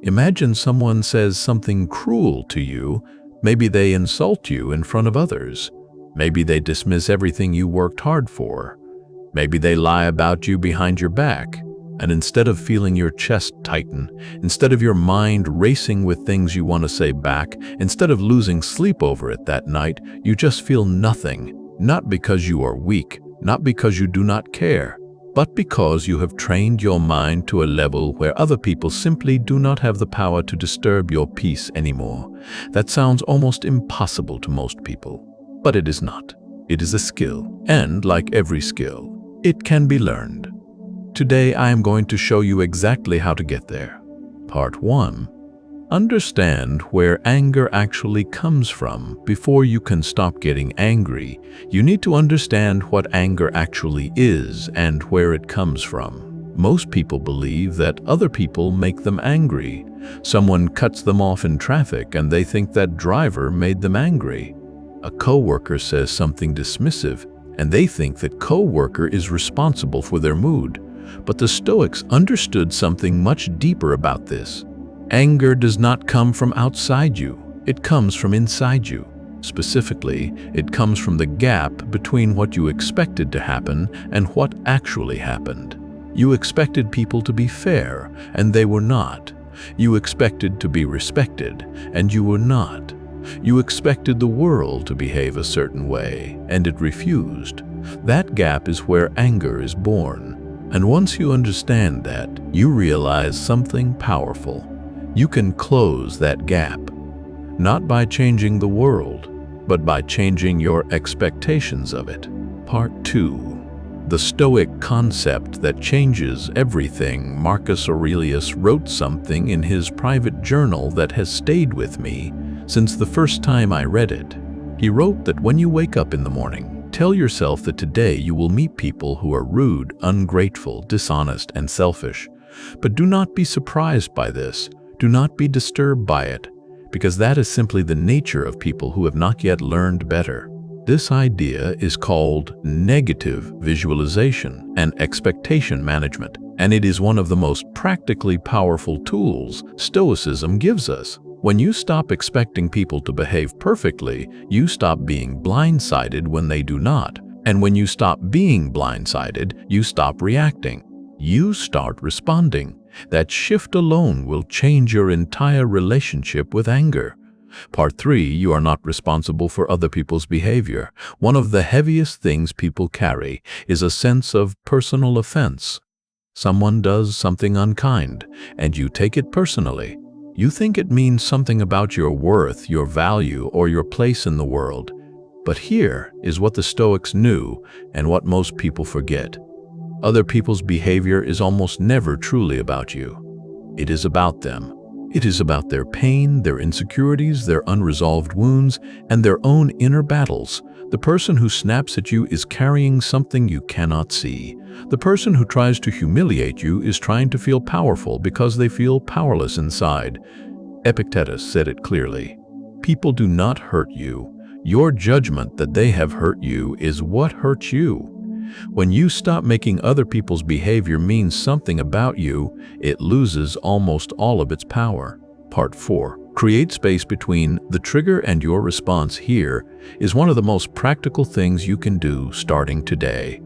Imagine someone says something cruel to you. Maybe they insult you in front of others. Maybe they dismiss everything you worked hard for. Maybe they lie about you behind your back. And instead of feeling your chest tighten, instead of your mind racing with things you want to say back, instead of losing sleep over it that night, you just feel nothing. Not because you are weak, not because you do not care, but because you have trained your mind to a level where other people simply do not have the power to disturb your peace anymore. That sounds almost impossible to most people, but it is not. It is a skill, and like every skill, it can be learned. Today I am going to show you exactly how to get there. Part 1. Understand where anger actually comes from. Before you can stop getting angry, you need to understand what anger actually is and where it comes from. Most people believe that other people make them angry. Someone cuts them off in traffic and they think that driver made them angry. A coworker says something dismissive and they think that coworker is responsible for their mood. But the Stoics understood something much deeper about this. Anger does not come from outside you, it comes from inside you. Specifically, it comes from the gap between what you expected to happen and what actually happened. You expected people to be fair, and they were not. You expected to be respected, and you were not. You expected the world to behave a certain way, and it refused. That gap is where anger is born. And once you understand that, you realize something powerful. You can close that gap, not by changing the world, but by changing your expectations of it. Part 2. The Stoic concept that changes everything. Marcus Aurelius wrote something in his private journal that has stayed with me since the first time I read it. He wrote that when you wake up in the morning, tell yourself that today you will meet people who are rude, ungrateful, dishonest, and selfish. But do not be surprised by this. Do not be disturbed by it, because that is simply the nature of people who have not yet learned better. This idea is called negative visualization and expectation management, and it is one of the most practically powerful tools Stoicism gives us. When you stop expecting people to behave perfectly, you stop being blindsided when they do not. And when you stop being blindsided, you stop reacting. You start responding. That shift alone will change your entire relationship with anger. Part 3. You are not responsible for other people's behavior. One of the heaviest things people carry is a sense of personal offense. Someone does something unkind, and you take it personally. You think it means something about your worth, your value, or your place in the world. But here is what the Stoics knew and what most people forget. Other people's behavior is almost never truly about you. It is about them. It is about their pain, their insecurities, their unresolved wounds, and their own inner battles. The person who snaps at you is carrying something you cannot see. The person who tries to humiliate you is trying to feel powerful because they feel powerless inside. Epictetus said it clearly. People do not hurt you. Your judgment that they have hurt you is what hurts you. When you stop making other people's behavior mean something about you, it loses almost all of its power. Part 4. Create space between the trigger and your response. Here is one of the most practical things you can do starting today.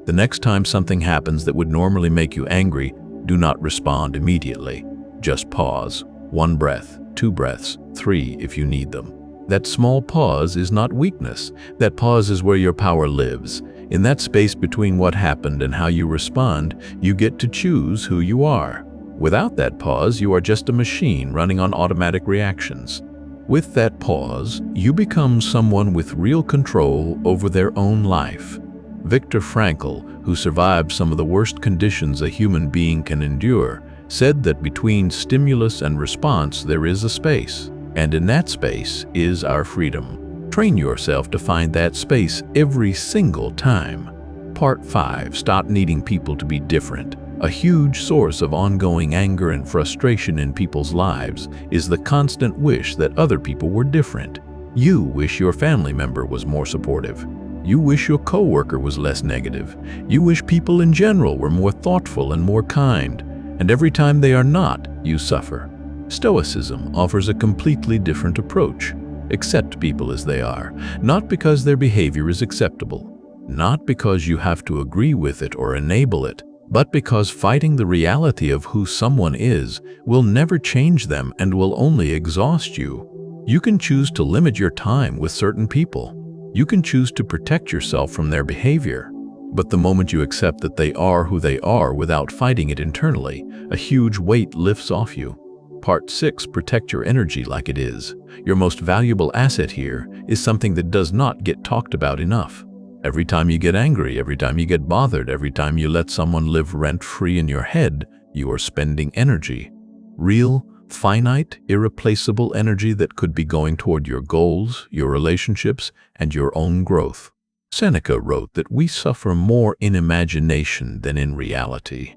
The next time something happens that would normally make you angry, do not respond immediately. Just pause. 1 breath, 2 breaths, 3 if you need them. That small pause is not weakness. That pause is where your power lives. In that space between what happened and how you respond, you get to choose who you are. Without that pause, you are just a machine running on automatic reactions. With that pause, you become someone with real control over their own life. Viktor Frankl, who survived some of the worst conditions a human being can endure, said that between stimulus and response there is a space, and in that space is our freedom. Train yourself to find that space every single time. Part 5. Stop needing people to be different. A huge source of ongoing anger and frustration in people's lives is the constant wish that other people were different. You wish your family member was more supportive. You wish your coworker was less negative. You wish people in general were more thoughtful and more kind. And every time they are not, you suffer. Stoicism offers a completely different approach. Accept people as they are, not because their behavior is acceptable, not because you have to agree with it or enable it, but because fighting the reality of who someone is will never change them and will only exhaust you. You can choose to limit your time with certain people. You can choose to protect yourself from their behavior. But the moment you accept that they are who they are without fighting it internally, a huge weight lifts off you. Part 6. Protect your energy like it is. Your most valuable asset here is something that does not get talked about enough. Every time you get angry, every time you get bothered, every time you let someone live rent-free in your head, you are spending energy. Real, finite, irreplaceable energy that could be going toward your goals, your relationships, and your own growth. Seneca wrote that we suffer more in imagination than in reality.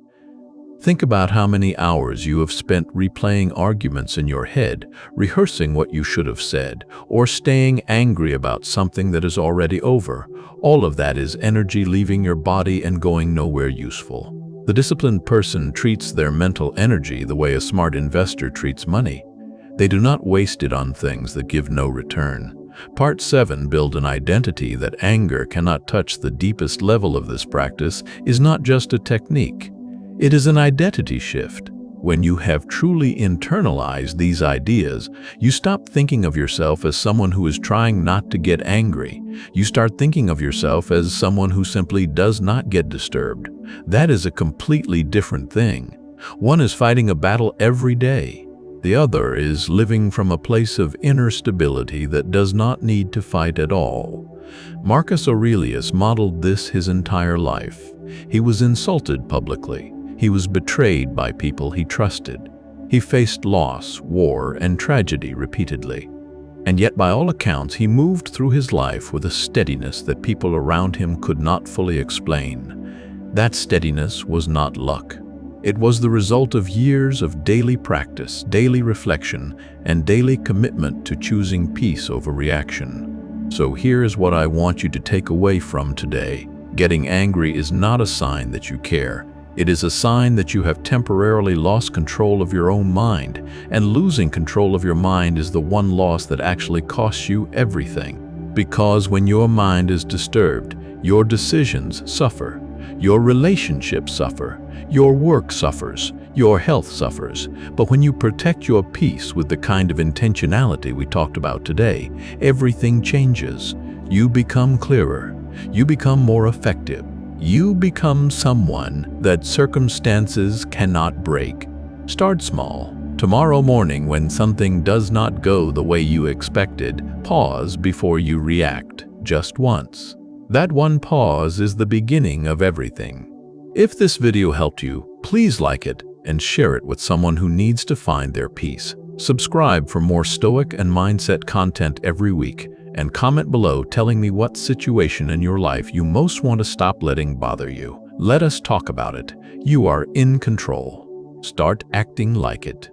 Think about how many hours you have spent replaying arguments in your head, rehearsing what you should have said, or staying angry about something that is already over. All of that is energy leaving your body and going nowhere useful. The disciplined person treats their mental energy the way a smart investor treats money. They do not waste it on things that give no return. Part 7. Build an identity that anger cannot touch. The deepest level of this practice is not just a technique. It is an identity shift. When you have truly internalized these ideas, you stop thinking of yourself as someone who is trying not to get angry. You start thinking of yourself as someone who simply does not get disturbed. That is a completely different thing. One is fighting a battle every day. The other is living from a place of inner stability that does not need to fight at all. Marcus Aurelius modeled this his entire life. He was insulted publicly. He was betrayed by people he trusted. He faced loss, war, and tragedy repeatedly. And yet, by all accounts, he moved through his life with a steadiness that people around him could not fully explain. That steadiness was not luck. It was the result of years of daily practice, daily reflection, and daily commitment to choosing peace over reaction. So here is what I want you to take away from today. Getting angry is not a sign that you care. It is a sign that you have temporarily lost control of your own mind, and losing control of your mind is the one loss that actually costs you everything. Because when your mind is disturbed, your decisions suffer, your relationships suffer, your work suffers, your health suffers. But when you protect your peace with the kind of intentionality we talked about today, everything changes. You become clearer. You become more effective. You become someone that circumstances cannot break. Start small. Tomorrow morning, when something does not go the way you expected, pause before you react, just once. That one pause is the beginning of everything. If this video helped you, please like it and share it with someone who needs to find their peace. Subscribe for more Stoic and mindset content every week, and comment below telling me what situation in your life you most want to stop letting bother you. Let us talk about it. You are in control. Start acting like it.